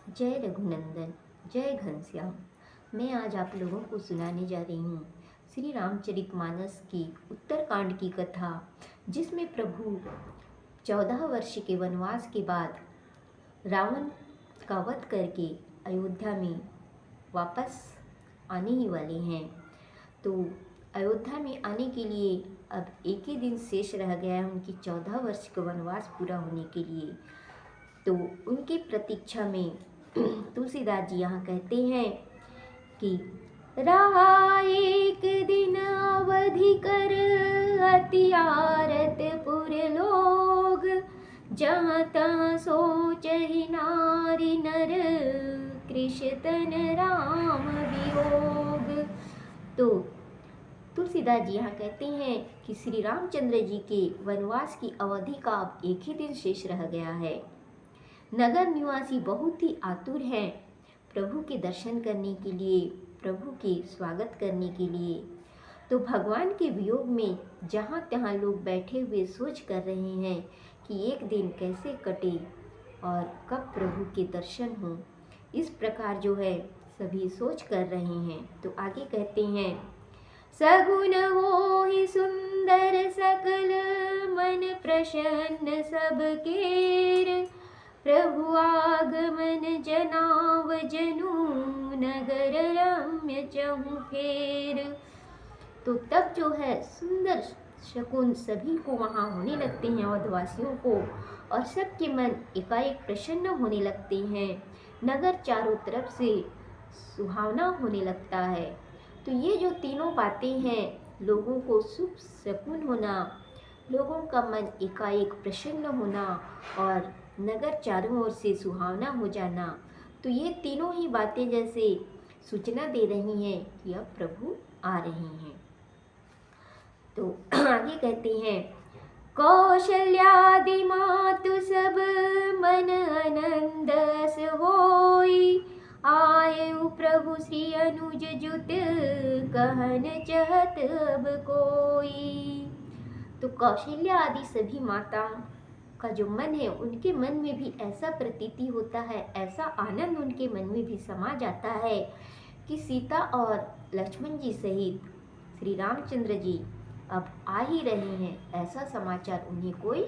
जय रघुनंदन, जय घनश्याम। मैं आज आप लोगों को सुनाने जा रही हूँ श्री रामचरितमानस की उत्तरकांड की कथा, जिसमें प्रभु 14 वर्ष के वनवास के बाद रावण का वध करके अयोध्या में वापस आने ही वाले हैं। तो अयोध्या में आने के लिए अब एक ही दिन शेष रह गया है उनकी 14 वर्ष का वनवास पूरा होने के लिए। तो उनकी प्रतीक्षा में तुलसीदास जी यहाँ कहते हैं कि रहा एक दिन अवधि कर अति आरत पुर लोग, जहाँ तहाँ सोचहि नारी नर कृष तन राम वियोग। तो तुलसीदास जी यहाँ कहते हैं कि श्री रामचंद्र जी के वनवास की अवधि का अब एक ही दिन शेष रह गया है। नगर निवासी बहुत ही आतुर हैं प्रभु के दर्शन करने के लिए, प्रभु के स्वागत करने के लिए। तो भगवान के वियोग में जहाँ तहाँ लोग बैठे हुए सोच कर रहे हैं कि एक दिन कैसे कटे और कब प्रभु के दर्शन हों। इस प्रकार जो है सभी सोच कर रहे हैं। तो आगे कहते हैं, सगुन होहि सुंदर सकल मन प्रसन्न सब केर, प्रभु आगमन जनाव जनु नगर रम्य चहु फेर। तो तब जो है सुंदर शकुन सभी को वहाँ होने लगते हैं, अवधवासियों को, और सबके मन एकाएक प्रसन्न होने लगते हैं। नगर चारों तरफ से सुहावना होने लगता है। तो ये जो तीनों बातें हैं, लोगों को शुभ शकुन होना, लोगों का मन एकाएक प्रसन्न होना और नगर चारों ओर से सुहावना हो जाना, तो ये तीनों ही बातें जैसे सूचना दे रही हैं कि अब प्रभु आ रहे हैं। तो आगे कहते हैं, कौशल्यादि मातु सब मन आनंद अस होई, आयु प्रभु श्री अनुज जुत कहन चहत अब कोई। तो कौशल्या आदि सभी माताओं का जो मन है, उनके मन में भी ऐसा प्रतीति होता है, ऐसा आनंद उनके मन में भी समा जाता है कि सीता और लक्ष्मण जी सहित श्री रामचंद्र जी अब आ ही रहे हैं, ऐसा समाचार उन्हें कोई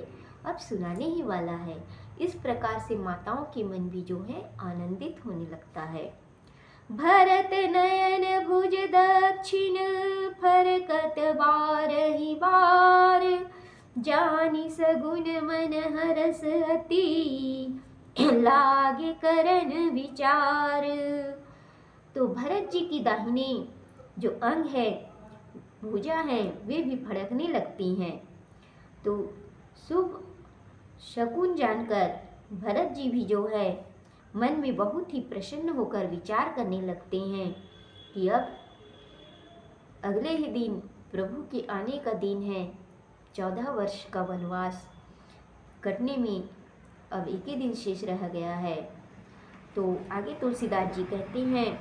अब सुनाने ही वाला है। इस प्रकार से माताओं के मन भी जो है आनंदित होने लगता है। भरत नयन भुज दक्षिण फरकत बारहि बार, जानि सगुन मन हरस अति लागे करन विचार। तो भरत जी की दाहिने जो अंग है, भुजा है, वे भी फड़कने लगती हैं। तो शुभ शकुन जानकर भरत जी भी जो है मन में बहुत ही प्रसन्न होकर विचार करने लगते हैं कि अब अगले ही दिन प्रभु के आने का दिन है। 14 वर्ष का वनवास कटने में अब एक ही दिन शेष रह गया है। तो आगे तुलसीदास जी कहते हैं,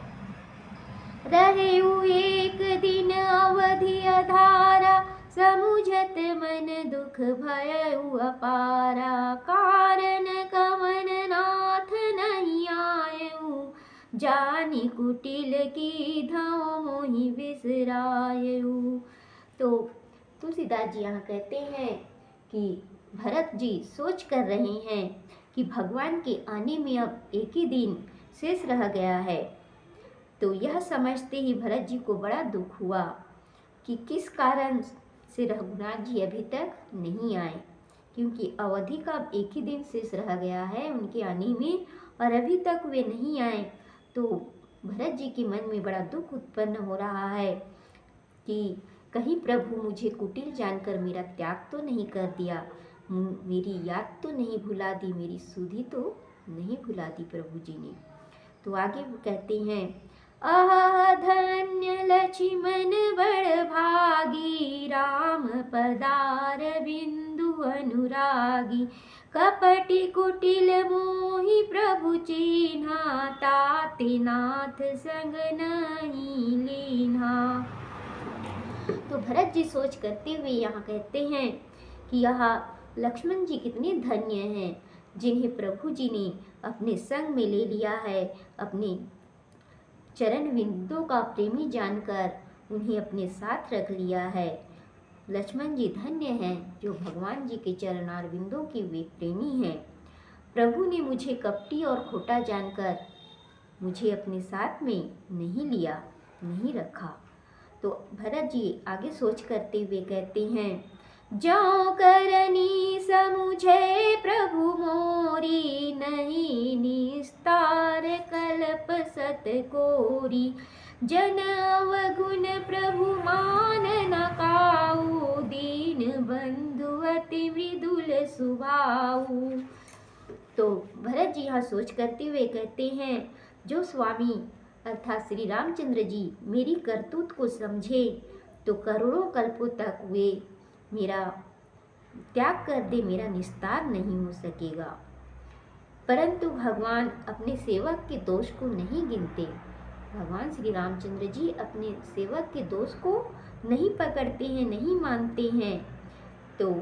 रहेउ एक दिन अवधि अधारा, समुझत मन दुख भयउ अपारा, कारण कवन नाथ नहीं आयउ, जानि कुटिल की धौ मोहि बिसरायउ। तो तुलसीदास जी यहाँ कहते हैं कि भरत जी सोच कर रहे हैं कि भगवान के आने में अब एक ही दिन शेष रह गया है। तो यह समझते ही भरत जी को बड़ा दुख हुआ कि किस कारण से रघुनाथ जी अभी तक नहीं आए, क्योंकि अवधि का अब एक ही दिन शेष रह गया है उनके आने में और अभी तक वे नहीं आए। तो भरत जी के मन में बड़ा दुख उत्पन्न हो रहा है कि कहीं प्रभु मुझे कुटिल जानकर मेरा त्याग तो नहीं कर दिया, मेरी याद तो नहीं भुला दी, मेरी सुधि तो नहीं भुला दी प्रभु जी ने। तो आगे वो कहते हैं, आह धन्य लक्ष्मण बड़ भागी, राम पदार बिंदु अनुरागी, कपटि कुटिल मोहि प्रभु चिन्हा, ताते नाथ संग नहीं लीन्हा। तो भरत जी सोच करते हुए यहाँ कहते हैं कि यह लक्ष्मण जी कितने धन्य हैं जिन्हें प्रभु जी ने अपने संग में ले लिया है। अपने चरण विंदों का प्रेमी जानकर उन्हें अपने साथ रख लिया है। लक्ष्मण जी धन्य हैं जो भगवान जी के चरणार विंदों के वे प्रेमी हैं। प्रभु ने मुझे कपटी और खोटा जानकर मुझे अपने साथ में नहीं लिया, नहीं रखा। तो भरत जी आगे सोच करते हुए कहते हैं, जो करनी समुझे प्रभु मोरी, नहीं निस्तार कल्प सत कोरी, जन अवगुण प्रभु मान न काऊ, दीन बंधु अति मृदुल सुभाऊ। तो भरत जी यहाँ सोच करते हुए कहते हैं, जो स्वामी अर्थात श्री रामचंद्र जी मेरी करतूत को समझे तो करोड़ों कल्पों तक वे मेरा त्याग कर दे, मेरा निस्तार नहीं हो सकेगा। परंतु भगवान अपने सेवक के दोष को नहीं गिनते। भगवान श्री रामचंद्र जी अपने सेवक के दोष को नहीं पकड़ते हैं, नहीं मानते हैं। तो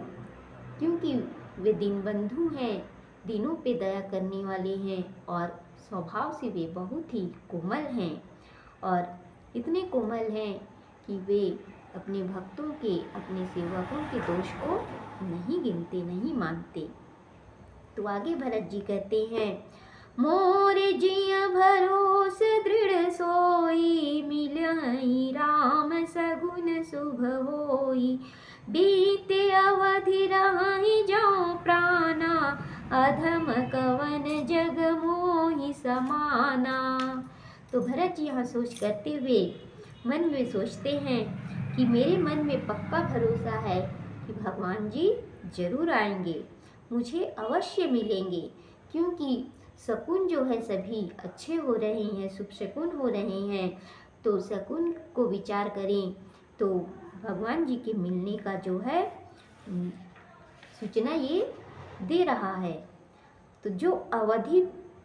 क्योंकि वे दीनबंधु हैं, दीनों पे दया करने वाले हैं और स्वभाव से वे बहुत ही कोमल हैं और इतने कोमल हैं कि वे अपने भक्तों के, अपने सेवकों के दोष को नहीं गिनते, नहीं मानते। तो आगे भरत जी कहते हैं, मोर जिय भरोस दृढ़ सोई, मिलहि राम सगुन शुभ होई, बीते अवधि रहि जाऊं प्राणा, अधम कवन जग मोहि समाना। तो भरत जी यहाँ सोच करते हुए मन में सोचते हैं कि मेरे मन में पक्का भरोसा है कि भगवान जी जरूर आएंगे, मुझे अवश्य मिलेंगे, क्योंकि शकुन जो है सभी अच्छे हो रहे हैं, शुभ शकुन हो रहे हैं। तो शकुन को विचार करें तो भगवान जी के मिलने का जो है सूचना ये दे रहा है। तो जो अवधि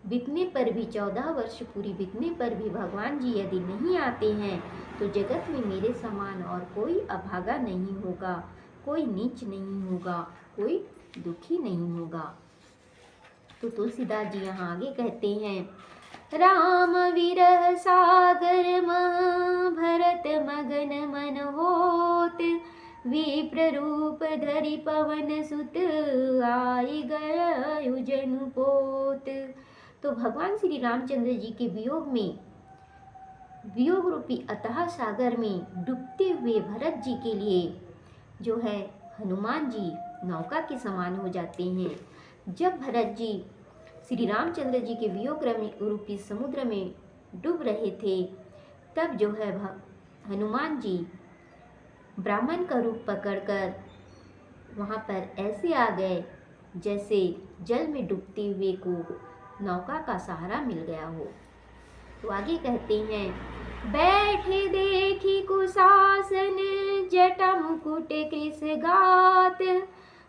बीतने पर भी, 14 वर्ष पूरी बीतने पर भी भगवान जी यदि नहीं आते हैं तो जगत में मेरे समान और कोई अभागा नहीं होगा, कोई नीच नहीं होगा, कोई दुखी नहीं होगा। तो तुलसीदास जी यहाँ आगे कहते हैं, राम विरह सागर मह, भरत मगन मन होत, विप्र रूप धरि पवन सुत, आई गया जनु पोत। तो भगवान श्री रामचंद्र जी के वियोग में, वियोग रूपी अथाह सागर में डूबते हुए भरत जी के लिए जो है हनुमान जी नौका के समान हो जाते हैं। जब भरत जी श्री रामचंद्र जी के वियोग रूपी समुद्र में डूब रहे थे, तब जो है हनुमान जी ब्राह्मण का रूप पकड़कर वहाँ पर ऐसे आ गए जैसे जल में डूबते हुए को नौका का सहारा मिल गया हो। तो आगे कहते हैं, बैठे देखी कुशासन, जटा मुकुट कृष गात,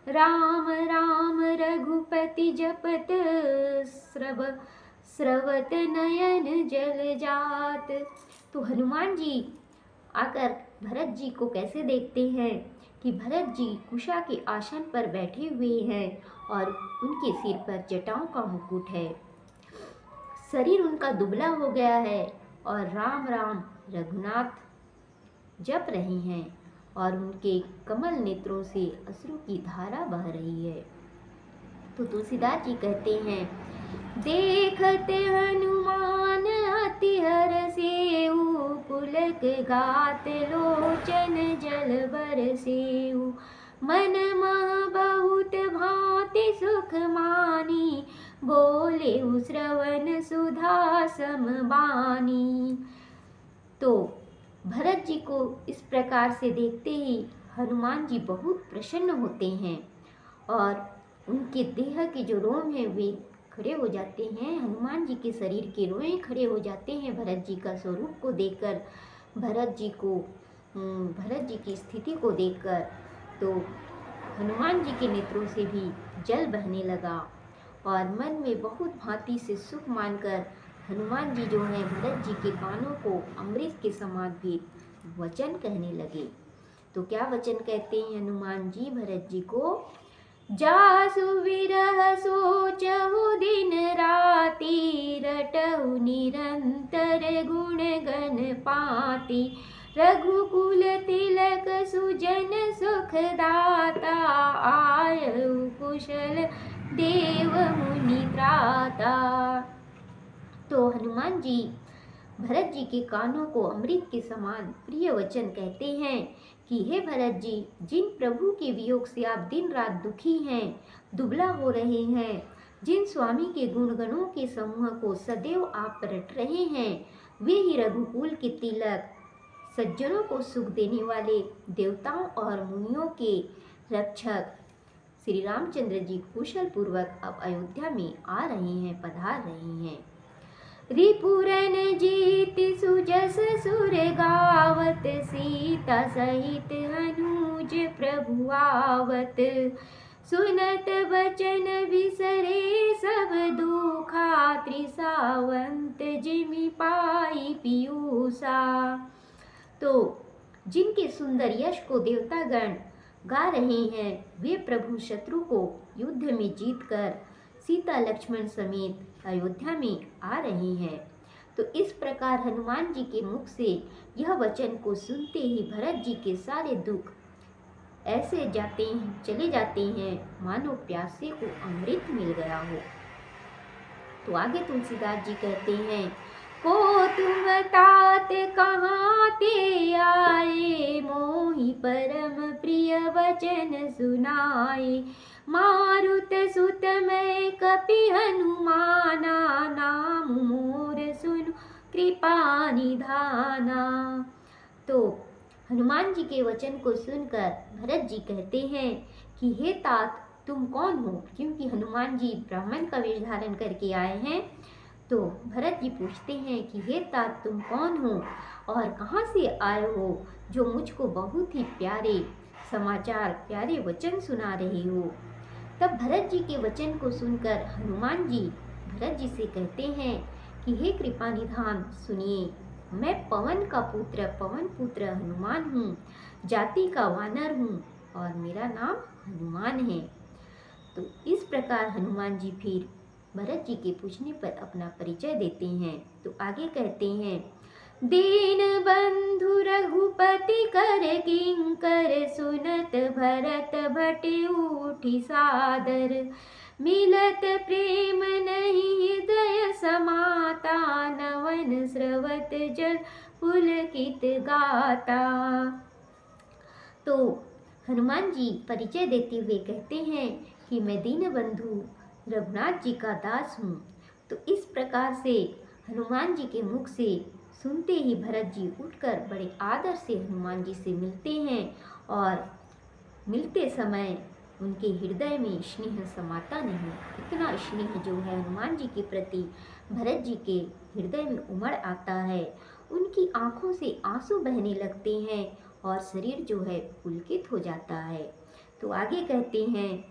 राम राम रघुपति जपत, स्रवत नयन जल जात। तो हनुमान जी आकर भरत जी को कैसे देखते हैं कि भरत जी कुशा के आसन पर बैठे हुए हैं और उनके सिर पर जटाओं का मुकुट है, शरीर उनका दुबला हो गया है और राम राम रघुनाथ जप रहे हैं और उनके कमल नेत्रों से अश्रु की धारा बह रही है। तो तुलसीदास जी कहते हैं, देखते हनुमान अति हरसेउ, पुलक गात लोचन जल बरसेउ, मन मह बहुत भांति सुख मानी, बोले श्रवण सुधा समबानी। तो भरत जी को इस प्रकार से देखते ही हनुमान जी बहुत प्रसन्न होते हैं और उनके देह के जो रोम हैं वे खड़े हो जाते हैं। हनुमान जी के शरीर के रोए खड़े हो जाते हैं भरत जी का स्वरूप को देखकर, भरत जी की स्थिति को देखकर। तो हनुमान जी के नेत्रों से भी जल बहने लगा और मन में बहुत भांति से सुख मानकर हनुमान जी जो हैं भरत जी के कानों को अमृत के समान भी वचन कहने लगे। तो क्या वचन कहते हैं हनुमान जी भरत जी को जासु विरह सोचहु दिन राति, रटहु निरंतर गुण गण पाति। रघुकुल तिलक सुजन सुखदाता, आयु कुशल देव मुनि त्राता। तो हनुमान जी भरत जी के कानों को अमृत के समान प्रिय वचन कहते हैं कि हे भरत जी, जिन प्रभु के वियोग से आप दिन रात दुखी हैं, दुबला हो रहे हैं, जिन स्वामी के गुणगणों के समूह को सदैव आप रट रहे हैं, वे ही रघुकुल के तिलक, सज्जनों को सुख देने वाले, देवताओं और मुनियों के रक्षक श्री रामचंद्र जी कुशल पूर्वक अब अयोध्या में आ रहे हैं, पधार रहे हैं। रिपुरन जीत सुजस सुर गावत, सीता सहित अनुज प्रभु आवत। सुनत बचन विसरे सब दुखा, त्रिसावंत जिमि पाई पीयूषा। तो जिनके सुंदर यश को देवतागण गा रहे हैं, वे प्रभु शत्रु को युद्ध में जीतकर सीता लक्ष्मण समेत अयोध्या में आ रहे हैं। तो इस प्रकार हनुमान जी के मुख से यह वचन को सुनते ही भरत जी के सारे दुख ऐसे चले जाते हैं मानो प्यासे को अमृत मिल गया हो। तो आगे तुलसीदास जी कहते हैं, को तुम तात कहाँ ते आए, मोहि परम प्रिय वचन सुनाए। मारुत सुत मैं कपि हनुमाना, नाम मोर सुनु कृपा निधाना। तो हनुमान जी के वचन को सुनकर भरत जी कहते हैं कि हे तात, तुम कौन हो? क्योंकि हनुमान जी ब्राह्मण का वेश धारण करके आए हैं। तो भरत जी पूछते हैं कि हे तात, तुम कौन हो और कहाँ से आए हो, जो मुझको बहुत ही प्यारे समाचार, प्यारे वचन सुना रहे हो। तब भरत जी के वचन को सुनकर हनुमान जी भरत जी से कहते हैं कि हे कृपा निधान, सुनिए, मैं पवन का पुत्र, पवन पुत्र हनुमान हूँ, जाति का वानर हूँ और मेरा नाम हनुमान है। तो इस प्रकार हनुमान जी फिर भरत जी के पूछने पर अपना परिचय देते हैं। तो आगे कहते हैं, दीन बंधु रघुपति कर किंकर, सुनत भरत भटे उठी सादर। मिलत प्रेम नहीं हृदय समाता, नवन स्रवत जल पुलकित गाता। तो हनुमान जी परिचय देते हुए कहते हैं कि मैं दीन बंधु रघुनाथ जी का दास हूँ। तो इस प्रकार से हनुमान जी के मुख से सुनते ही भरत जी उठकर बड़े आदर से हनुमान जी से मिलते हैं और मिलते समय उनके हृदय में स्नेह समाता नहीं। इतना स्नेह जो है हनुमान जी के प्रति भरत जी के हृदय में उमड़ आता है। उनकी आंखों से आंसू बहने लगते हैं और शरीर जो है पुलकित हो जाता है। तो आगे कहते हैं,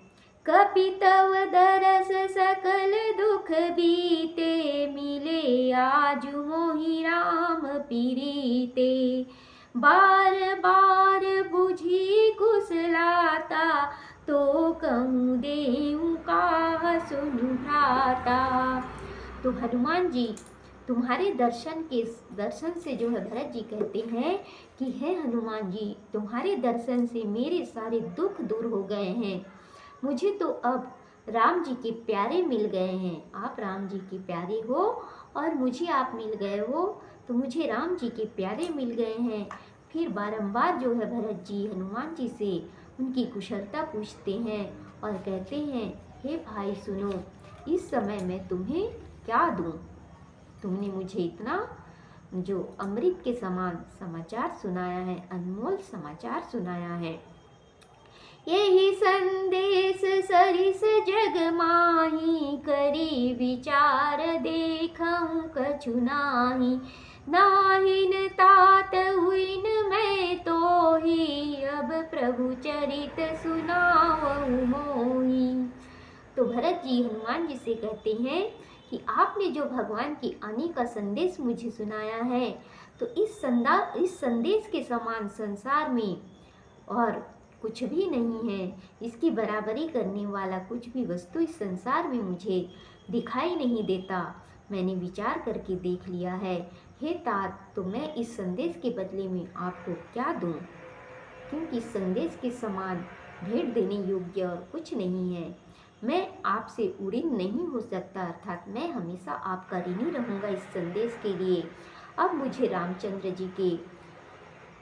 कपि तव दरस सकल दुख बीते, मिले आज मोहि राम पीरीते। बार बार बुझी कुशलाता, तो कहूँ देऊँ काह सुनु भ्राता। तो हनुमान जी तुम्हारे दर्शन से जो है भरत जी कहते हैं कि हे हनुमान जी, तुम्हारे दर्शन से मेरे सारे दुख दूर हो गए हैं। मुझे तो अब राम जी के प्यारे मिल गए हैं। आप राम जी के प्यारे हो और मुझे आप मिल गए हो, तो मुझे राम जी के प्यारे मिल गए हैं। फिर बारंबार जो है भरत जी हनुमान जी से उनकी कुशलता पूछते हैं और कहते हैं, हे भाई सुनो, इस समय मैं तुम्हें क्या दूं? तुमने मुझे इतना जो अमृत के समान समाचार सुनाया है, अनमोल समाचार सुनाया है। यही संदेश सरिस जग माही, करी विचार देखऊं कछु नाही। नाहिन तात हुइन मैं तो ही, अब प्रभु चरित सुनावऊं मोही। तो भरत जी हनुमान जी से कहते हैं कि आपने जो भगवान के आने का संदेश मुझे सुनाया है, तो इस संदेश के समान संसार में और कुछ भी नहीं है। इसकी बराबरी करने वाला कुछ भी वस्तु इस संसार में मुझे दिखाई नहीं देता। मैंने विचार करके देख लिया है। हे तात, तो मैं इस संदेश के बदले में आपको क्या दूं? क्योंकि इस संदेश के समान भेंट देने योग्य और कुछ नहीं है। मैं आपसे ऊरीन नहीं हो सकता, अर्थात मैं हमेशा आपका ऋणी रहूंगा इस संदेश के लिए। अब मुझे रामचंद्र जी के,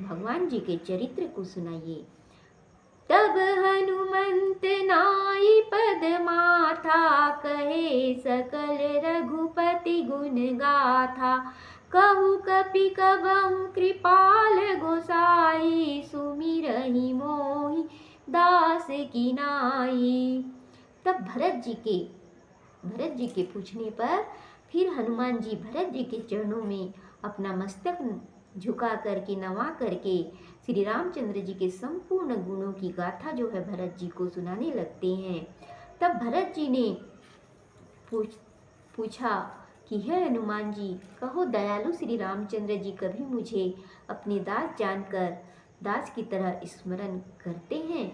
भगवान जी के चरित्र को सुनाइए। तब हनुमंत नाई पद माथा, कहे सकल रघुपति गुण गाथा। कहु कपि कबहु कृपाल गोसाई, सुमिरहि मोहि दास की नाई। तब भरत जी के पूछने पर फिर हनुमान जी भरत जी के चरणों में अपना मस्तक झुका करके, नवा करके श्री रामचंद्र जी के संपूर्ण गुणों की गाथा जो है भरत जी को सुनाने लगते हैं। तब भरत जी ने पूछा कि हे हनुमान जी, कहो दयालु श्री रामचंद्र जी कभी मुझे अपने दास जानकर दास की तरह स्मरण करते हैं?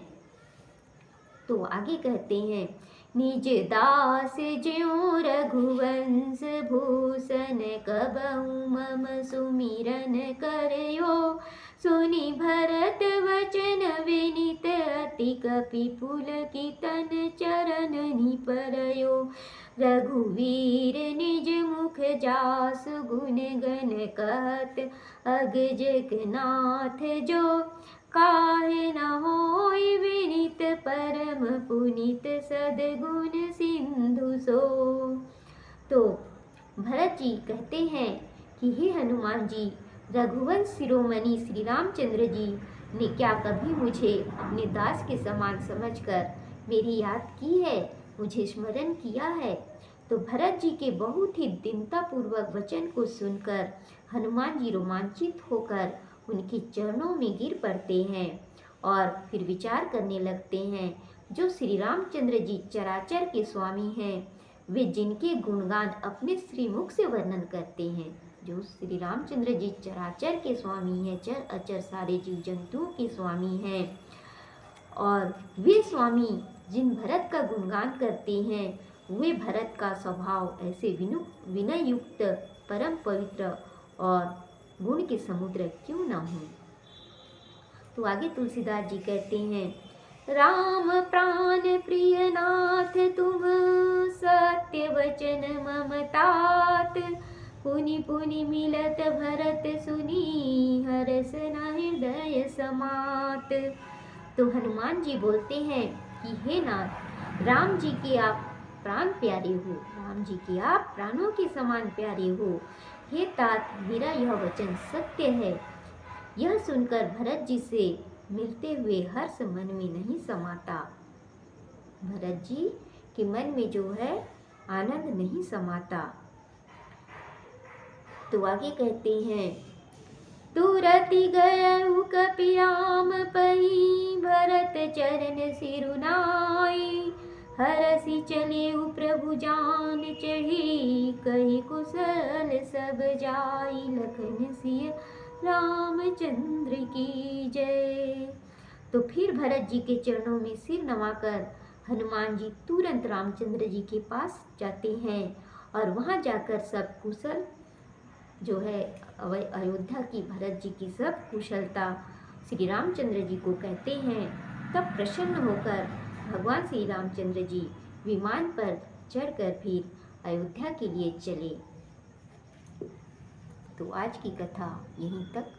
तो आगे कहते हैं, निज दास ज्यों रघुवंश भूषण, कबहु मम सुमिरन करयो। सुनि भरत वचन विनीत, अति कपि पुलकितन चरणनि परयो। रघुवीर निज मुख जासु गुण गण कहत, अग जगन्नाथ जो काहे न होई विनीत। परम पुनीत सद्गुण सिंधु सो। तो भरत जी कहते हैं कि हे हनुमान जी, रघुवंश शिरोमणि श्री रामचंद्र जी ने क्या कभी मुझे अपने दास के समान समझकर मेरी याद की है, मुझे स्मरण किया है? तो भरत जी के बहुत ही दीनतापूर्वक वचन को सुनकर हनुमान जी रोमांचित होकर उनके चरणों में गिर पड़ते हैं और फिर विचार करने लगते हैं। जो श्री रामचंद्र जी चराचर के स्वामी हैं, वे जिनके गुणगान अपने श्रीमुख से वर्णन करते हैं, जो श्री रामचंद्र जी चराचर के स्वामी हैं, चर अचर सारे जीव जंतुओं के स्वामी हैं, और वे स्वामी जिन भरत का गुणगान करते हैं, वे भरत का स्वभाव ऐसे विनय युक्त, परम पवित्र और गुण के समुद्र क्यों न हो। तो आगे तुलसीदास जी कहते हैं, राम प्राण प्रिय नाथ तुम, सत्य वचन मम तात। पुनि पुनि मिलत भरत सुनी, हरस न हृदय समात। तो हनुमान जी बोलते हैं कि हे नाथ, राम जी के आप प्राण प्यारे हो, राम जी के आप प्राणों के समान प्यारे हो। हे तात, मेरा यह वचन सत्य है। यह सुनकर भरत जी से मिलते हुए हर्ष मन में नहीं समाता। भरत जी के मन में जो है आनंद नहीं समाता। तो आगे कहते हैं, तुरति गयउ कपि राम पही, भरत चरण सिरुनाई। हरसि चलेउ प्रभु जान चढ़ी, कही कुशल सब जाई। लखन सिय रामचंद्र की जय। तो फिर भरत जी के चरणों में सिर नवाकर हनुमान जी तुरंत रामचंद्र जी के पास जाते हैं और वहां जाकर सब कुशल जो है अयोध्या की भरत जी की सब कुशलता श्री रामचंद्र जी को कहते हैं। तब प्रसन्न होकर भगवान श्री रामचंद्र जी विमान पर चढ़कर फिर अयोध्या के लिए चले। तो आज की कथा यहीं तक